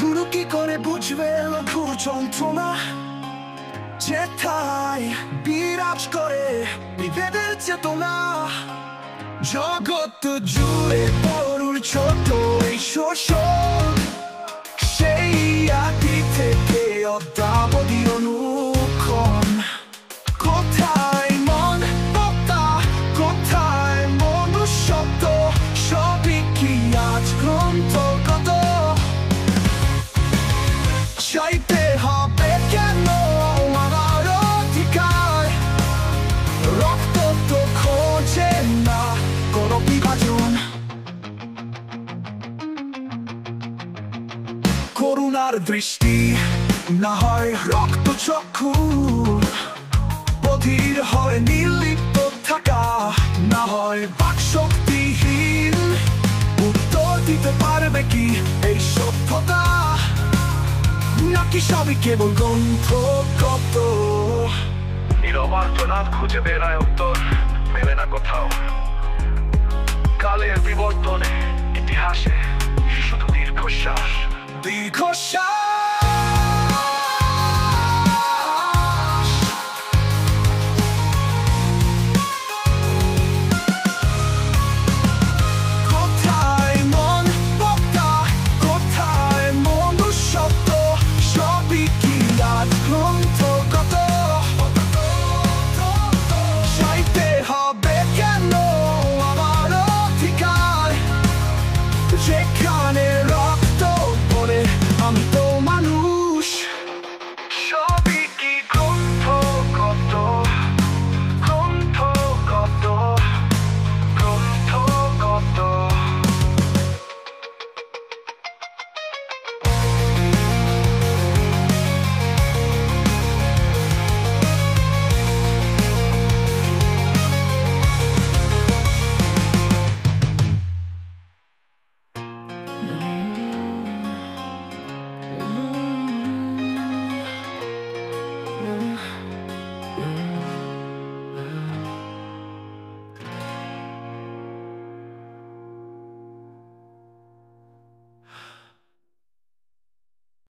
গুরু কি করে বুঝবে লঘু যন্ত্রণা যেথায় বিরাজ করে বিভেদের চেতনা। জগৎ জুড়ে বড়ুর ছোট এই শোষণ, সেই আদি থেকে অদ্যাবধি অনুক্ষণ। কোথায় মন বক্তা, কোথায় মনুষ্যত্ব, সবই কি আজ গ্রন্থগত? চাইতে হবে কেন আমার অধিকার? রক্ত তো খোঁজে না কোনো বিভাজন। করুণার দৃষ্টি না হয় রক্ত চক্ষু, বধির হয় নির্লিপ্ত থাকা, না হয় বাকশক্তিহীন। উত্তর দিতে পারবে কি এই সভ্যতা, নাকি সবই কেবল গ্রন্থগত? নীরব আর্তনাদ খুঁজে বেড়ায় উত্তর, মেলে না কোথাও। কালের বিবর্তনে ইতিহাসে শুধু দীর্ঘশ্বাস।